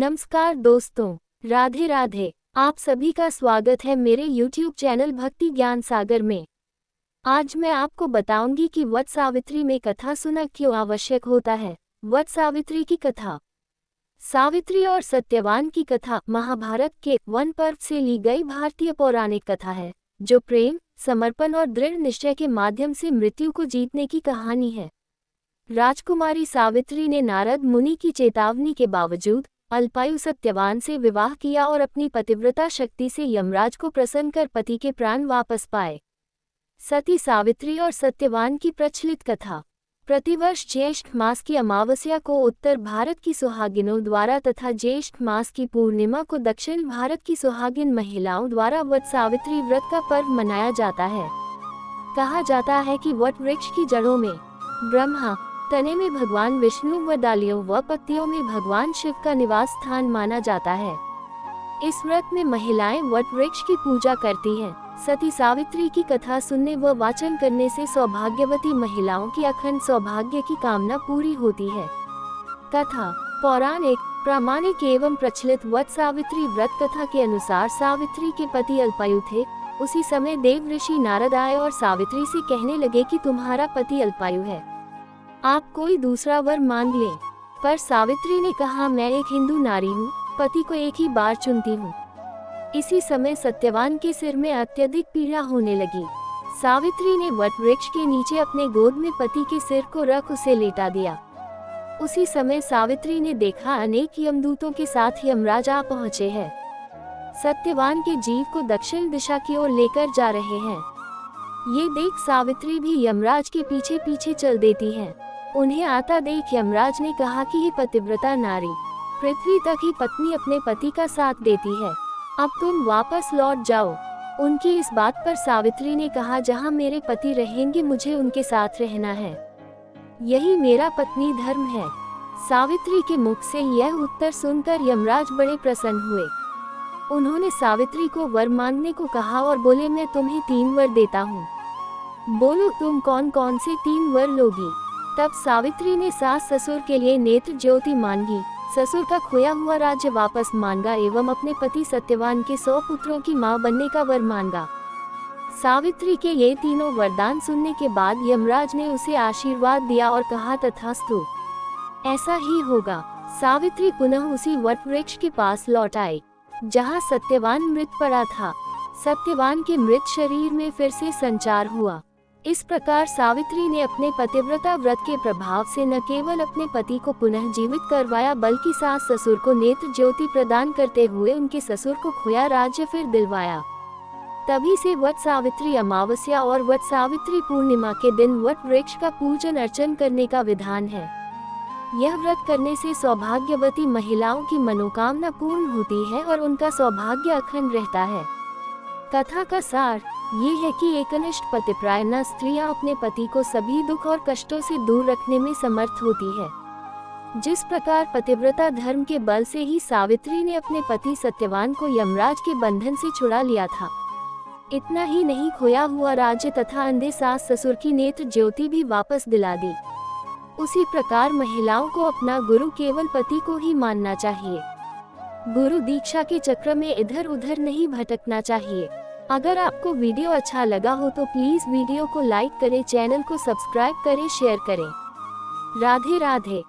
नमस्कार दोस्तों, राधे राधे। आप सभी का स्वागत है मेरे YouTube चैनल भक्ति ज्ञान सागर में। आज मैं आपको बताऊंगी कि वट सावित्री में कथा सुनना क्यों आवश्यक होता है। वट सावित्री की कथा। सावित्री और सत्यवान की कथा महाभारत के वन पर्व से ली गई भारतीय पौराणिक कथा है, जो प्रेम, समर्पण और दृढ़ निश्चय के माध्यम से मृत्यु को जीतने की कहानी है। राजकुमारी सावित्री ने नारद मुनि की चेतावनी के बावजूद अल्पायु सत्यवान से विवाह किया और अपनी पतिव्रता शक्ति से यमराज को प्रसन्न कर पति के प्राण वापस पाए। सती सावित्री और सत्यवान की प्रचलित कथा। प्रतिवर्ष ज्येष्ठ मास की अमावस्या को उत्तर भारत की सुहागिनों द्वारा तथा ज्येष्ठ मास की पूर्णिमा को दक्षिण भारत की सुहागिन महिलाओं द्वारा वट सावित्री व्रत का पर्व मनाया जाता है। कहा जाता है कि वट वृक्ष की जड़ों में ब्रह्मा, तने में भगवान विष्णु व डालियों व पत्तियों में भगवान शिव का निवास स्थान माना जाता है। इस व्रत में महिलाएं वट वृक्ष की पूजा करती हैं। सती सावित्री की कथा सुनने व वाचन करने से सौभाग्यवती महिलाओं की अखंड सौभाग्य की कामना पूरी होती है। कथा। पौराणिक, प्रामाणिक एवं प्रचलित वट सावित्री व्रत कथा के अनुसार सावित्री के पति अल्पायु थे। उसी समय देव ऋषि नारद आए और सावित्री से कहने लगे कि तुम्हारा पति अल्पायु है, आप कोई दूसरा वर मांग लें। पर सावित्री ने कहा, मैं एक हिंदू नारी हूँ, पति को एक ही बार चुनती हूँ। इसी समय सत्यवान के सिर में अत्यधिक पीड़ा होने लगी। सावित्री ने वट वृक्ष के नीचे अपने गोद में पति के सिर को रख उसे लेटा दिया। उसी समय सावित्री ने देखा अनेक यमदूतों के साथ यमराज आ पहुँचे हैं। सत्यवान के जीव को दक्षिण दिशा की ओर लेकर जा रहे हैं। ये देख सावित्री भी यमराज के पीछे पीछे चल देती है। उन्हें आता देख यमराज ने कहा कि ये पतिव्रता नारी पृथ्वी तक ही पत्नी अपने पति का साथ देती है, अब तुम वापस लौट जाओ। उनकी इस बात पर सावित्री ने कहा, जहाँ मेरे पति रहेंगे मुझे उनके साथ रहना है, यही मेरा पत्नी धर्म है। सावित्री के मुख से यह उत्तर सुनकर यमराज बड़े प्रसन्न हुए। उन्होंने सावित्री को वर मांगने को कहा और बोले, मैं तुम्हें 3 वर देता हूँ, बोलो तुम कौन कौन से 3 वर लोगी। तब सावित्री ने सास ससुर के लिए नेत्र ज्योति मांगी, ससुर का खोया हुआ राज्य वापस मांगा एवं अपने पति सत्यवान के 100 पुत्रों की मां बनने का वर मांगा। सावित्री के ये तीनों वरदान सुनने के बाद यमराज ने उसे आशीर्वाद दिया और कहा, तथास्तु, ऐसा ही होगा। सावित्री पुनः उसी वट वृक्ष के पास लौट आई जहाँ सत्यवान मृत पड़ा था। सत्यवान के मृत शरीर में फिर से संचार हुआ। इस प्रकार सावित्री ने अपने पतिव्रता व्रत के प्रभाव से न केवल अपने पति को पुनः जीवित करवाया, बल्कि सास ससुर को नेत्र ज्योति प्रदान करते हुए उनके ससुर को खोया राज्य फिर दिलवाया। तभी से वट सावित्री अमावस्या और वट सावित्री पूर्णिमा के दिन वट वृक्ष का पूजन अर्चन करने का विधान है। यह व्रत करने से सौभाग्यवती महिलाओं की मनोकामना पूर्ण होती है और उनका सौभाग्य अखंड रहता है। कथा का सार ये है कि एकनिष्ठ पतिपरायणा स्त्रियां अपने पति को सभी दुख और कष्टों से दूर रखने में समर्थ होती है। जिस प्रकार पतिव्रता धर्म के बल से ही सावित्री ने अपने पति सत्यवान को यमराज के बंधन से छुड़ा लिया था, इतना ही नहीं, खोया हुआ राज्य तथा अंधे सास ससुर की नेत्र ज्योति भी वापस दिला दी। उसी प्रकार महिलाओं को अपना गुरु केवल पति को ही मानना चाहिए। गुरु दीक्षा के चक्र में इधर उधर नहीं भटकना चाहिए। अगर आपको वीडियो अच्छा लगा हो तो प्लीज वीडियो को लाइक करें, चैनल को सब्सक्राइब करें, शेयर करें। राधे राधे।